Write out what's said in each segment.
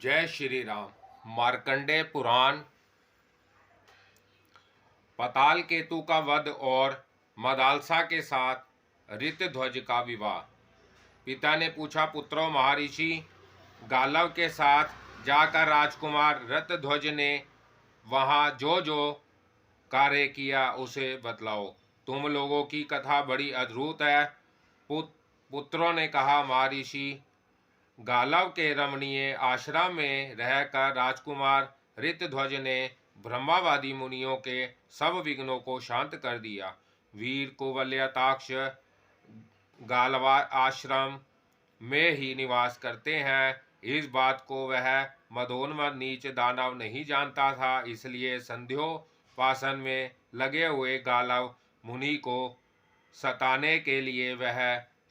जय श्री राम। मार्कंडेय पुराण। पाताल केतु का वध और मदालसा के साथ ऋतध्वज का विवाह। पिता ने पूछा, पुत्रों, महर्षि गालव के साथ जाकर राजकुमार ऋतध्वज ने वहां जो जो कार्य किया उसे बतलाओ। तुम लोगों की कथा बड़ी अद्भुत है। पुत्रों ने कहा, महर्षि गालव के रमणीय आश्रम में रहकर राजकुमार ऋतध्वज ने ब्रह्मावादी मुनियों के सब विघ्नों को शांत कर दिया। वीर कुवलयताक्ष गालवा आश्रम में ही निवास करते हैं, इस बात को वह मदोन्मद नीच दानव नहीं जानता था। इसलिए संध्योपासन में लगे हुए गालव मुनि को सताने के लिए वह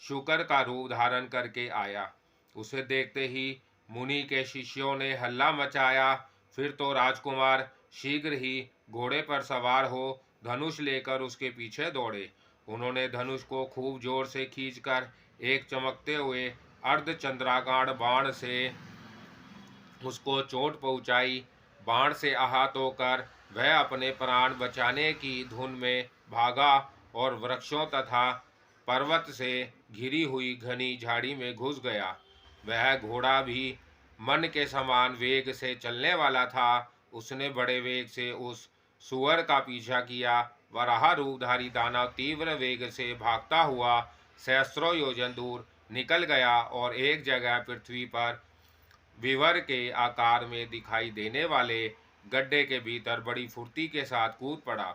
शुकर का रूप धारण करके आया। उसे देखते ही मुनि के शिष्यों ने हल्ला मचाया। फिर तो राजकुमार शीघ्र ही घोड़े पर सवार हो धनुष लेकर उसके पीछे दौड़े। उन्होंने धनुष को खूब जोर से खींचकर एक चमकते हुए अर्धचंद्राकार बाण से उसको चोट पहुंचाई। बाण से आहत होकर वह अपने प्राण बचाने की धुन में भागा और वृक्षों तथा पर्वत से घिरी हुई घनी झाड़ी में घुस गया। वह घोड़ा भी मन के समान वेग से चलने वाला था। उसने बड़े वेग से उस सुअर का पीछा किया। वराह रूपधारी दानव तीव्र वेग से भागता हुआ सहस्त्रों योजन दूर निकल गया और एक जगह पृथ्वी पर विवर के आकार में दिखाई देने वाले गड्ढे के भीतर बड़ी फुर्ती के साथ कूद पड़ा।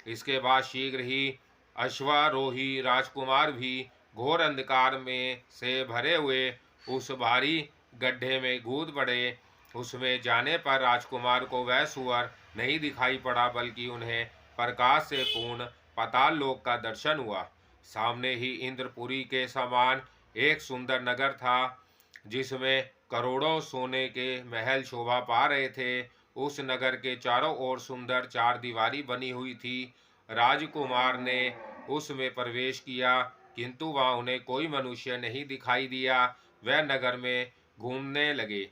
इसके बाद शीघ्र ही अश्वारोही राजकुमार भी घोर अंधकार में से भरे हुए उस भारी गड्ढे में कूद पड़े। उसमें जाने पर राजकुमार को वह सुअर नहीं दिखाई पड़ा, बल्कि उन्हें प्रकाश से पूर्ण पाताल लोक का दर्शन हुआ। सामने ही इंद्रपुरी के समान एक सुंदर नगर था, जिसमें करोड़ों सोने के महल शोभा पा रहे थे। उस नगर के चारों ओर सुंदर चार दीवारी बनी हुई थी। राजकुमार ने उसमें प्रवेश किया, किंतु वहां उन्हें कोई मनुष्य नहीं दिखाई दिया। वह नगर में घूमने लगे।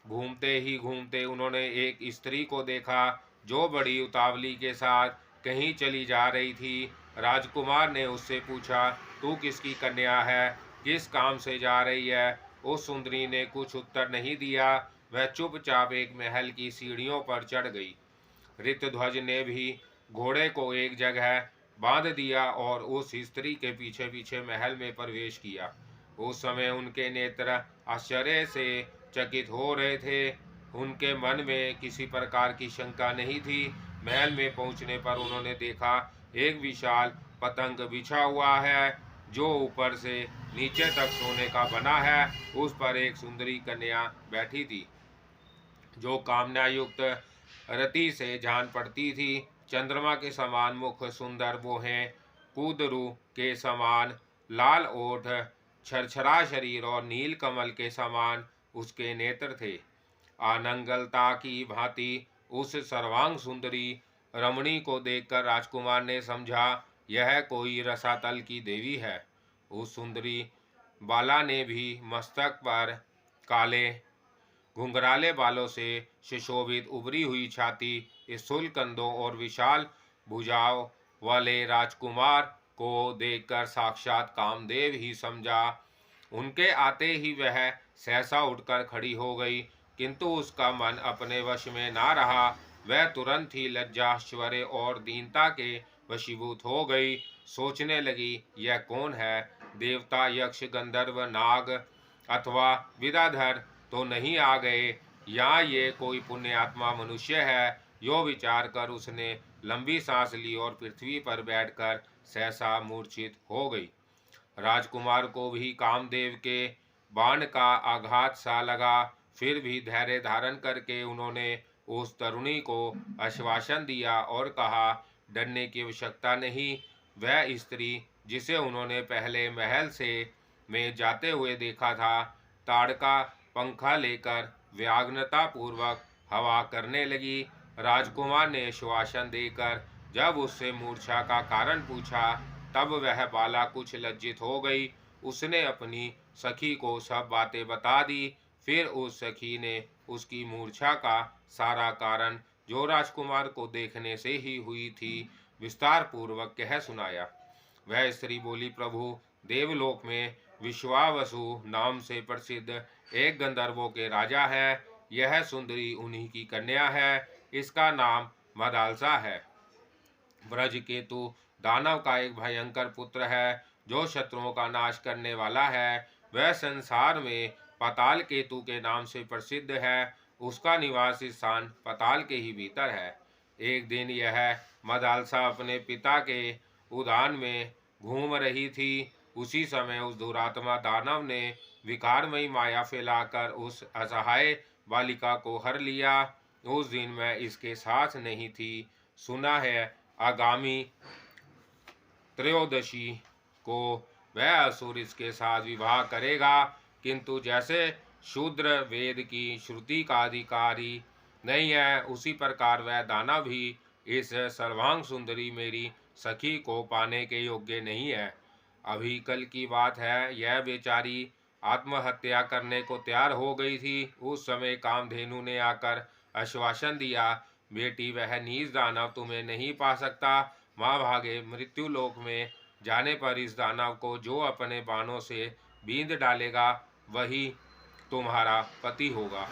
घूमते ही घूमते उन्होंने एक स्त्री को देखा, जो बड़ी उतावली के साथ कहीं चली जा रही थी। राजकुमार ने उससे पूछा, तू किसकी कन्या है, किस काम से जा रही है? उस सुंदरी ने कुछ उत्तर नहीं दिया। वह चुपचाप एक महल की सीढ़ियों पर चढ़ गई। ऋतध्वज ने भी घोड़े को एक जगह बांध दिया और उस स्त्री के पीछे पीछे महल में प्रवेश किया। उस समय उनके नेत्र आश्चर्य से चकित हो रहे थे। उनके मन में किसी प्रकार की शंका नहीं थी। महल में पहुंचने पर उन्होंने देखा, एक विशाल पतंग बिछा हुआ है, जो ऊपर से नीचे तक सोने का बना है। उस पर एक सुंदरी कन्या बैठी थी, जो कामना युक्त रति से जान पड़ती थी। चंद्रमा के समान मुख, सुंदर भौहें, कूदरू के समान लाल ओठ, छरछरा शरीर और नील कमल के समान उसके नेत्र थे। आनंगलता की भांति उस सर्वांग सुंदरी रमणी को देखकर राजकुमार ने समझा, यह कोई रसातल की देवी है। उस सुंदरी बाला ने भी मस्तक पर काले घुंघराले बालों से सुशोभित उभरी हुई छाती, स्थूल कंधों और विशाल भुजाओं वाले राजकुमार को देखकर साक्षात कामदेव ही समझा। उनके आते ही वह सहसा उठकर खड़ी हो गई, किंतु उसका मन अपने वश में ना रहा। वह तुरंत ही लज्जा, आश्चर्य और दीनता के वशीभूत हो गई। सोचने लगी, यह कौन है? देवता, यक्ष, गंधर्व, नाग अथवा विद्याधर तो नहीं आ गए, या ये कोई पुण्यात्मा मनुष्य है? यो विचार कर उसने लंबी सांस ली और पृथ्वी पर बैठकर सहसा मूर्छित हो गई। राजकुमार को भी कामदेव के बाण का आघात सा लगा। फिर भी धैर्य धारण करके उन्होंने उस तरुणी को आश्वासन दिया और कहा, डरने की आवश्यकता नहीं। वह स्त्री, जिसे उन्होंने पहले महल से में जाते हुए देखा था, ताड़का पंखा लेकर व्याग्नता पूर्वक हवा करने लगी। राजकुमार ने आश्वासन देकर जब उससे मूर्छा का कारण पूछा, तब वह बाला कुछ लज्जित हो गई। उसने अपनी सखी को सब बातें बता दी। फिर उस सखी ने उसकी मूर्छा का सारा कारण, जो राजकुमार को देखने से ही हुई थी, विस्तार पूर्वक कह सुनाया। वह स्त्री बोली, प्रभु, देवलोक में विश्वावसु नाम से प्रसिद्ध एक गंधर्वों के राजा है। यह सुंदरी उन्हीं की कन्या है। इसका नाम मदालसा है। ब्रज केतु दानव का एक भयंकर पुत्र है, जो शत्रुओं का नाश करने वाला है। वह संसार में पाताल केतु के नाम से प्रसिद्ध है। उसका निवास स्थान पाताल के ही भीतर है। एक दिन यह मदालसा अपने पिता के उद्यान में घूम रही थी। उसी समय उस दुरात्मा दानव ने विकारमयी माया फैलाकर उस असहाय बालिका को हर लिया। उस दिन मैं इसके साथ नहीं थी। सुना है आगामी त्रयोदशी को वह असुर इसके साथ विवाह करेगा, किंतु जैसे शूद्र वेद की श्रुति का अधिकारी नहीं है, उसी प्रकार वह दानव भी इस सर्वांग सुंदरी मेरी सखी को पाने के योग्य नहीं है। अभी कल की बात है, यह बेचारी आत्महत्या करने को तैयार हो गई थी। उस समय कामधेनु ने आकर आश्वासन दिया, बेटी, वह नीच दानव तुम्हें नहीं पा सकता। माँ भागे मृत्यु लोक में जाने पर इस दानव को जो अपने बाणों से बींध डालेगा, वही तुम्हारा पति होगा।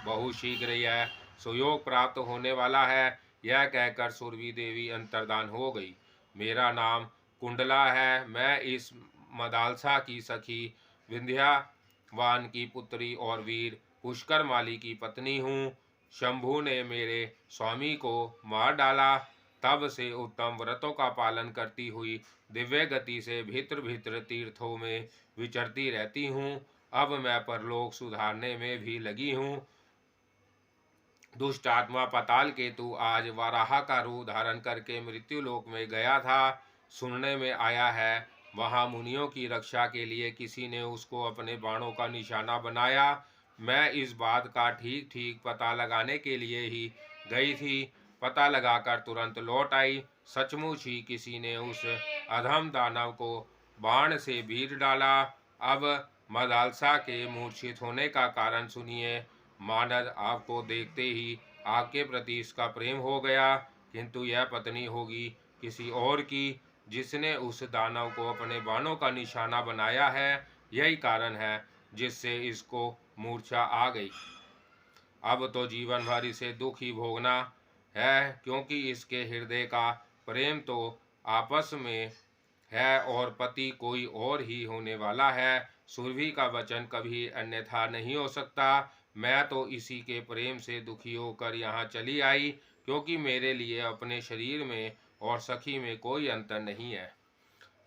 बहुत शीघ्र यह सुयोग प्राप्त होने वाला है। यह कहकर सुरभि देवी अंतर्धान हो गई। मेरा नाम कुंडला है। मैं इस मदालसा की सखी विंध्यावान की पुत्री और वीर पुष्कर माली की पत्नी हूँ। शंभु ने मेरे स्वामी को मार डाला। तब से उत्तम व्रतों का पालन करती हुई दिव्य गति से भीतर भीतर तीर्थों में विचरती रहती हूँ। अब मैं परलोक सुधारने में भी लगी हूँ। दुष्ट आत्मा पाताल केतु आज वाराह का रूप धारण करके मृत्युलोक में गया था। सुनने में आया है वहाँ मुनियों की रक्षा के लिए किसी ने उसको अपने बाणों का निशाना बनाया। मैं इस बात का ठीक ठीक पता लगाने के लिए ही गई थी। पता लगाकर तुरंत लौट आई। सचमुच ही किसी ने उस अधम दानव को बाण से भीड़ डाला। अब मदालसा के मूर्छित होने का कारण सुनिए। मानद आपको देखते ही आपके प्रति इसका प्रेम हो गया, किंतु यह पत्नी होगी किसी और की, जिसने उस दानव को अपने बाणों का निशाना बनाया है। यही कारण है जिससे इसको मूर्छा आ गई। अब तो जीवन भर इसे दुख ही भोगना है, क्योंकि इसके हृदय का प्रेम तो आपस में है और पति कोई और ही होने वाला है। सुरभि का वचन कभी अन्यथा नहीं हो सकता। मैं तो इसी के प्रेम से दुखी होकर यहाँ चली आई, क्योंकि मेरे लिए अपने शरीर में और सखी में कोई अंतर नहीं है।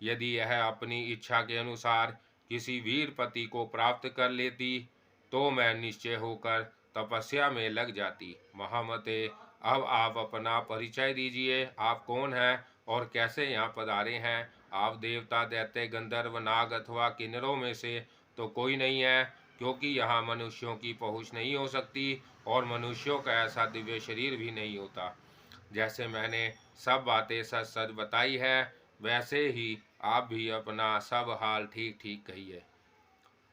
यदि यह अपनी इच्छा के अनुसार किसी वीर पति को प्राप्त कर लेती, तो मैं निश्चय होकर तपस्या में लग जाती। महामते, अब आप अपना परिचय दीजिए। आप कौन हैं और कैसे यहाँ पधारे हैं? आप देवता, दैत्य, गंधर्व, नाग अथवा किन्नरों में से तो कोई नहीं है, क्योंकि यहाँ मनुष्यों की पहुँच नहीं हो सकती और मनुष्यों का ऐसा दिव्य शरीर भी नहीं होता। जैसे मैंने सब बातें सच सच बताई है, वैसे ही आप भी अपना सब हाल ठीक ठीक कहिए।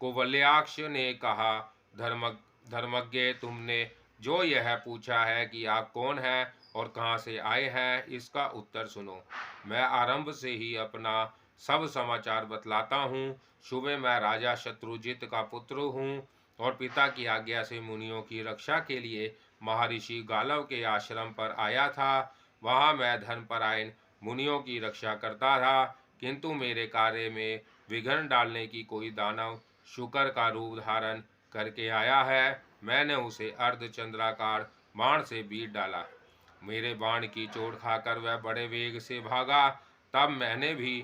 कुवलयाक्ष ने कहा, धर्मज्ञ, तुमने जो यह पूछा है कि आप कौन हैं और कहाँ से आए हैं, इसका उत्तर सुनो। मैं आरंभ से ही अपना सब समाचार बतलाता हूँ। सुबह मैं राजा शत्रुजित का पुत्र हूँ और पिता की आज्ञा से मुनियों की रक्षा के लिए महर्षि गालव के आश्रम पर आया था। वहाँ मैं धर्मपरायण मुनियों की रक्षा करता था, किंतु मेरे कार्य में विघ्न डालने की कोई दानव शुकर का रूप धारण करके आया है। मैंने उसे अर्धचंद्राकार बाण से बीट डाला। मेरे बाण की चोट खाकर वह बड़े वेग से भागा। तब मैंने भी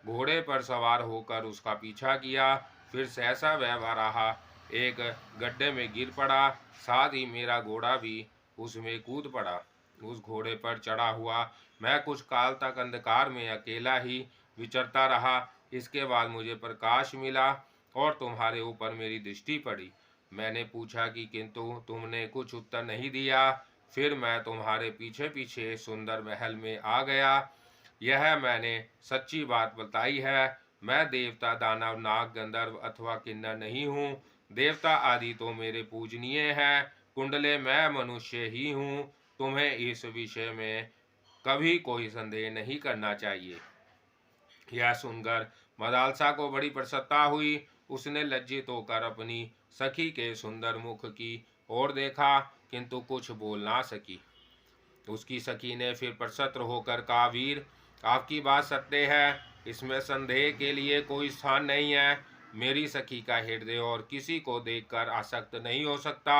घोड़े पर सवार होकर उसका पीछा किया। फिर सहसा वह वराहा एक गड्ढे में गिर पड़ा। साथ ही मेरा घोड़ा भी उसमें कूद पड़ा। उस घोड़े पर चढ़ा हुआ मैं कुछ काल तक अंधकार में अकेला ही विचरता रहा। इसके बाद मुझे प्रकाश मिला और तुम्हारे ऊपर मेरी दृष्टि पड़ी। मैंने पूछा कि किंतु तुमने कुछ उत्तर नहीं दिया। फिर मैं तुम्हारे पीछे पीछे सुंदर महल में आ गया। यह मैंने सच्ची बात बताई है। मैं देवता, दानव, नाग, गंधर्व अथवा किन्नर नहीं हूँ। देवता आदि तो मेरे पूजनीय हैं, कुंडले मैं मनुष्य ही हूँ। तुम्हें इस विषय में कभी कोई संदेह नहीं करना चाहिए। यह सुनकर मदालसा को बड़ी प्रसन्नता हुई। उसने लज्जित होकर अपनी सखी के सुंदर मुख की ओर देखा, किंतु कुछ बोल ना सकी। उसकी सखी ने फिर प्रसन्न होकर कहा, वीर, आपकी बात सत्य है, इसमें संदेह के लिए कोई स्थान नहीं है। मेरी सखी का हृदय और किसी को देखकर आसक्त नहीं हो सकता।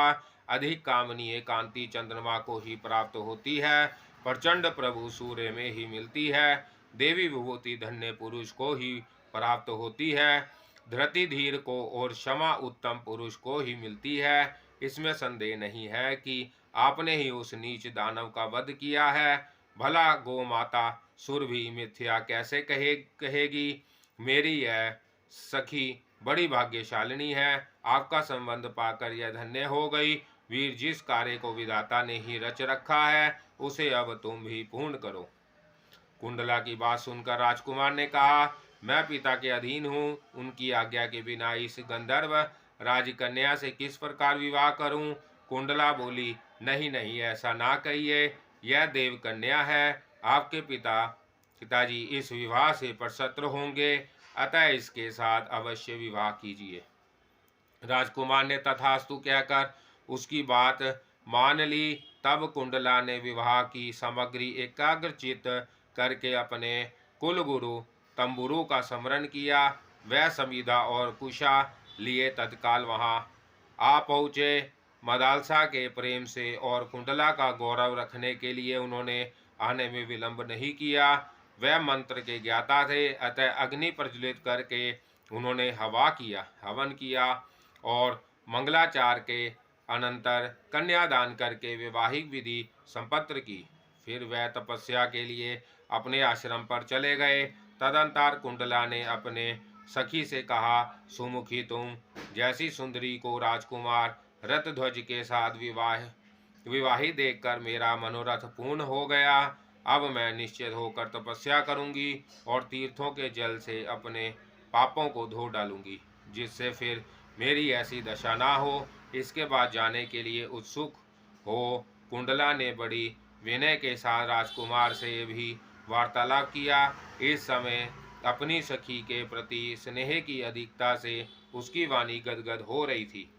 अधिक कामनीय कांति चंद्रमा को ही प्राप्त होती है, प्रचंड प्रभु सूर्य में ही मिलती है। देवी विभूति धन्य पुरुष को ही प्राप्त होती है, धृति धीर को और क्षमा उत्तम पुरुष को ही मिलती है। इसमें संदेह नहीं है कि आपने ही उस नीच दानव का वध किया है। भला गो माता सुरभि मिथ्या कैसे कहेगी। मेरी यह सखी बड़ी भाग्यशालिनी है, आपका संबंध पाकर यह धन्य हो गई। वीर, जिस कार्य को विधाता ने ही रच रखा है, उसे अब तुम भी पूर्ण करो। कुंडला की बात सुनकर राजकुमार ने कहा, मैं पिता के अधीन हूँ, उनकी आज्ञा के बिना इस गंधर्व राजकन्या से किस प्रकार विवाह करूं? कुंडला बोली, नहीं नहीं, ऐसा ना कहिए, यह देव कन्या है। आपके पिताजी इस विवाह से प्रसन्न होंगे, अतः इसके साथ अवश्य विवाह कीजिए। राजकुमार ने तथास्तु कहकर उसकी बात मान ली। तब कुंडला ने विवाह की सामग्री एकाग्रचित करके अपने कुलगुरु तंबुरु का स्मरण किया। वह समीधा और कुशा लिए तत्काल वहां आ पहुँचे। मदालसा के प्रेम से और कुंडला का गौरव रखने के लिए उन्होंने आने में विलंब नहीं किया। वह मंत्र के ज्ञाता थे, अतः अग्नि प्रज्वलित करके उन्होंने हवन किया और मंगलाचार के अनंतर कन्यादान करके वैवाहिक विधि संपन्न की। फिर वह तपस्या के लिए अपने आश्रम पर चले गए। तदंतर कुंडला ने अपने सखी से कहा, सुमुखी, तुम जैसी सुंदरी को राजकुमार रथध्वज के साथ विवाहित देखकर मेरा मनोरथ पूर्ण हो गया। अब मैं निश्चित होकर तपस्या करूंगी और तीर्थों के जल से अपने पापों को धो डालूंगी, जिससे फिर मेरी ऐसी दशा ना हो। इसके बाद जाने के लिए उत्सुक हो। कुंडला ने बड़ी विनय के साथ राजकुमार से भी वार्तालाप किया। इस समय अपनी सखी के प्रति स्नेह की अधिकता से उसकी वाणी गदगद हो रही थी।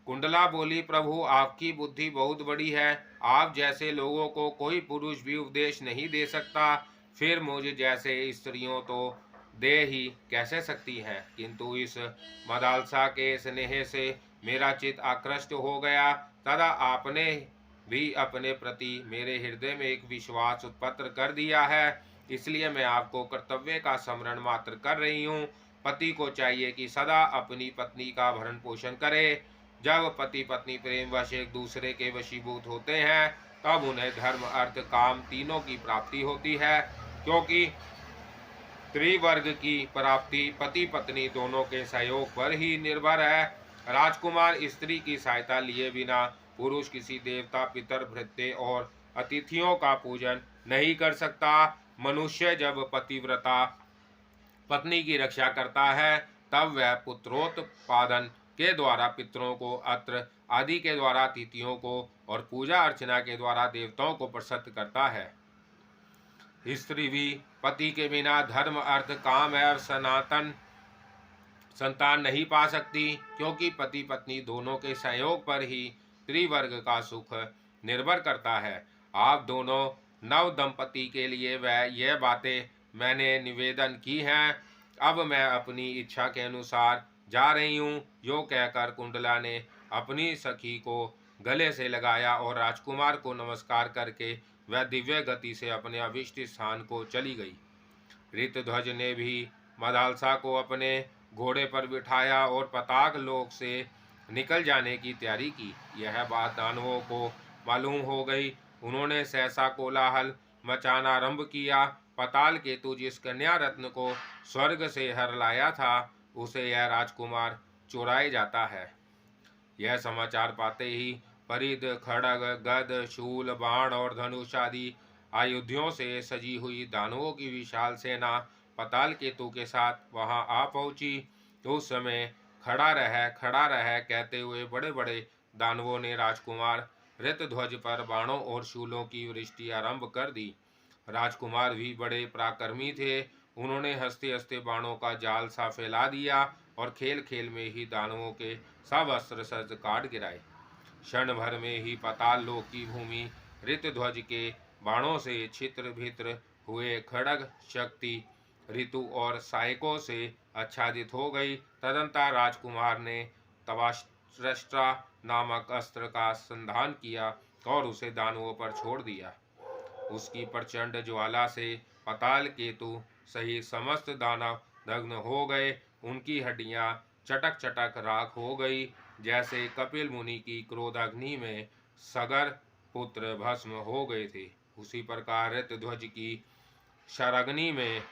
कुंडला बोली, प्रभु, आपकी बुद्धि बहुत बड़ी है, आप जैसे लोगों को कोई पुरुष भी उपदेश नहीं दे सकता, फिर मुझ जैसे स्त्रियों तो दे ही कैसे सकती हैं। किंतु इस मदालसा के स्नेह से मेरा चित्त आकृष्ट हो गया। तदा आपने भी अपने प्रति मेरे हृदय में एक विश्वास उत्पन्न कर दिया है, इसलिए मैं आपको कर्तव्य का स्मरण मात्र कर रही हूँ। पति को चाहिए कि सदा अपनी पत्नी का भरण पोषण करे। जब पति पत्नी प्रेम वश एक दूसरे के वशीभूत होते हैं, तब उन्हें धर्म अर्थ काम तीनों की प्राप्ति होती है, क्योंकि त्रिवर्ग की प्राप्ति पति पत्नी दोनों के सहयोग पर ही निर्भर है। राजकुमार, स्त्री की सहायता लिए बिना पुरुष किसी देवता, पितर, भृत्य और अतिथियों का पूजन नहीं कर सकता। मनुष्य जब पतिव्रता पत्नी की रक्षा करता है, तब वह पुत्रोत्पादन के द्वारा पितरों को, अत्र आदि के द्वारा अतिथियों को और पूजा अर्चना के द्वारा देवताओं को प्रसन्न करता है। स्त्री भी पति के बिना धर्म अर्थ काम और सनातन संतान नहीं पा सकती, क्योंकि पति पत्नी दोनों के सहयोग पर ही त्रिवर्ग का सुख निर्भर करता है। आप दोनों नव दंपति के लिए वह यह बातें मैंने निवेदन की हैं। अब मैं अपनी इच्छा के अनुसार जा रही हूँ। यो कहकर कुंडला ने अपनी सखी को गले से लगाया और राजकुमार को नमस्कार करके वह दिव्य गति से अपने अभिष्ट स्थान को चली गई। ऋतध्वज ने भी मदालसा को अपने घोड़े पर बिठाया और पताक लोक से निकल जाने की तैयारी की। यह बात दानवों को मालूम हो गई। उन्होंने सहसा कोलाहल मचाना आरंभ किया। पताल केतु जिस कन्या रत्न को स्वर्ग से हर लाया था, उसे यह राजकुमार चुराए जाता है। यह समाचार पाते ही परिध, खड़ग, गद, शूल, बाण और धनुष आदि आयुधियों से सजी हुई दानवों की विशाल सेना पताल केतु के साथ वहां आ पहुंची। उस समय खड़ा रह कहते हुए बड़े बड़े दानवों ने राजकुमार ऋतध्वज पर बाणों और शूलों की वृष्टि आरंभ कर दी। राजकुमार भी बड़े पराक्रमी थे। उन्होंने हंसते हंसते बाणों का जाल सा फैला दिया और खेल खेल में ही दानवों के सब अस्त्र शस्त्र काट गिराए। क्षण भर में ही पाताल लोक की भूमि ऋतध्वज के बाणों से छित्र भित्र हुए खड्ग शक्ति ऋतु और सहायकों से आच्छादित हो गई। तदंतर राजकुमार ने तवाष्ट्रा नामक अस्त्र का संधान किया और उसे दानवों पर छोड़ दिया। उसकी प्रचंड ज्वाला से पाताल केतु सहित समस्त दानव दग्न हो गए। उनकी हड्डियां चटक चटक राख हो गई, जैसे कपिल मुनि की क्रोधाग्नि में सगर पुत्र भस्म हो गए थे। उसी प्रकार ऋतध्वज की शराग्नि में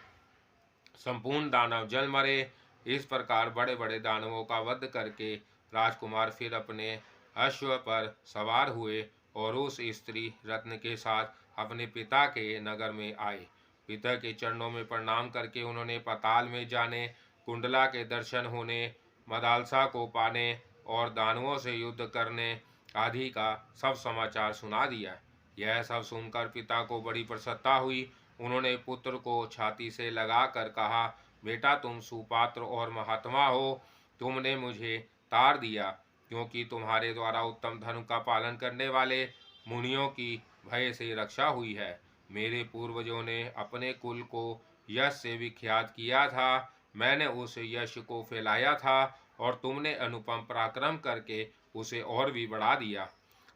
संपूर्ण दानव जल मरे। इस प्रकार बड़े बड़े दानवों का वध करके राजकुमार फिर अपने अश्व पर सवार हुए और उस स्त्री रत्न के साथ अपने पिता के नगर में आए। पिता के चरणों में प्रणाम करके उन्होंने पाताल में जाने, कुंडला के दर्शन होने, मदालसा को पाने और दानवों से युद्ध करने आदि का सब समाचार सुना दिया। यह सब सुनकर पिता को बड़ी प्रसन्नता हुई। उन्होंने पुत्र को छाती से लगाकर कहा, बेटा तुम सुपात्र और महात्मा हो। तुमने मुझे तार दिया क्योंकि तुम्हारे द्वारा उत्तम धर्म का पालन करने वाले मुनियों की भय से रक्षा हुई है। मेरे पूर्वजों ने अपने कुल को यश से विख्यात किया था। मैंने उस यश को फैलाया था और तुमने अनुपम पराक्रम करके उसे और भी बढ़ा दिया।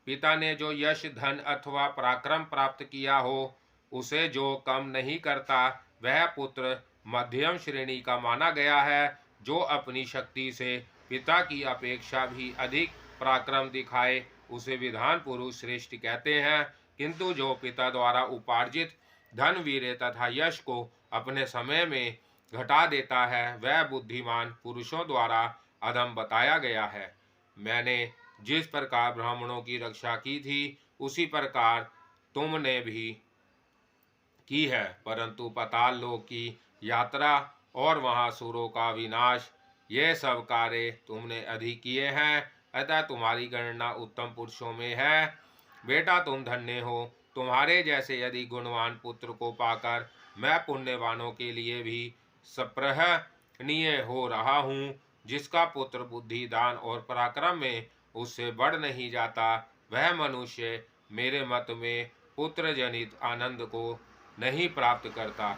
पिता ने जो यश धन अथवा पराक्रम प्राप्त किया हो उसे जो कम नहीं करता, वह पुत्र मध्यम श्रेणी का माना गया है। जो अपनी शक्ति से पिता की अपेक्षा भी अधिक पराक्रम दिखाए उसे विधान पुरुष श्रेष्ठ कहते हैं, किंतु जो पिता द्वारा उपार्जित धन वीर्य तथा यश को अपने समय में घटा देता है वह बुद्धिमान पुरुषों द्वारा अधम बताया गया है। मैंने जिस प्रकार ब्राह्मणों की रक्षा की थी उसी प्रकार तुमने भी की है, परंतु पाताल लोक की यात्रा और वहां सुरों का विनाश ये सब कार्य तुमने अधिक किए हैं, अतः तुम्हारी गणना उत्तम पुरुषों में है। बेटा तुम धन्य हो। तुम्हारे जैसे यदि गुणवान पुत्र को पाकर मैं पुण्यवानों के लिए भी सप्रहनीय हो रहा हूँ। जिसका पुत्र बुद्धि दान और पराक्रम में उससे बढ़ नहीं जाता, वह मनुष्य मेरे मत में पुत्र जनित आनंद को नहीं प्राप्त करता।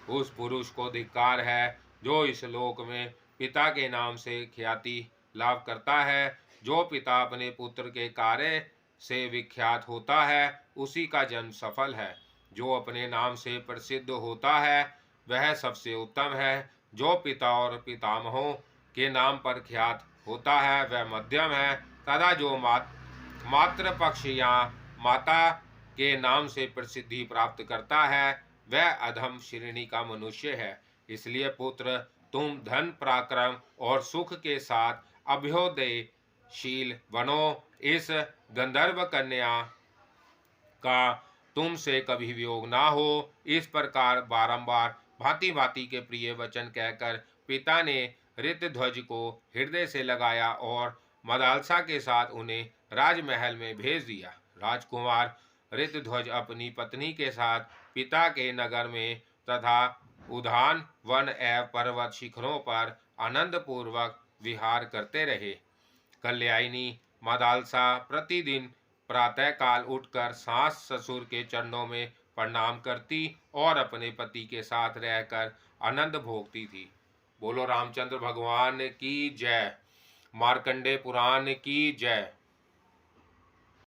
उस पुरुष को धिक्कार है जो इस लोक में पिता के नाम से ख्याति लाभ करता है। जो पिता अपने पुत्र के कार्य से विख्यात होता है उसी का जन्म सफल है। जो अपने नाम से प्रसिद्ध होता है वह सबसे उत्तम है। जो पिता और पितामहों के नाम पर ख्यात होता है वह मध्यम है, तथा जो मातृ पक्ष या माता के नाम से प्रसिद्धि प्राप्त करता है वह अधम श्रेणी का मनुष्य है। इसलिए पुत्र तुम धन पराक्रम और सुख के साथ अभ्युदयशील बनो। इस गंधर्व कन्या का तुमसे कभी वियोग ना हो। इस प्रकार बारंबार भांति भांति के प्रिय वचन कहकर पिता ने ऋतध्वज को हृदय से लगाया और मदालसा के साथ उन्हें राजमहल में भेज दिया। राजकुमार ऋतध्वज अपनी पत्नी के साथ पिता के नगर में तथा उद्यान वन एवं पर्वत शिखरों पर आनंद पूर्वक विहार करते रहे। कल्याणी मदालसा प्रतिदिन प्रातःकाल उठकर सास ससुर के चरणों में प्रणाम करती और अपने पति के साथ रहकर आनंद भोगती थी। बोलो रामचंद्र भगवान की जय। मार्कंडे पुराण की जय।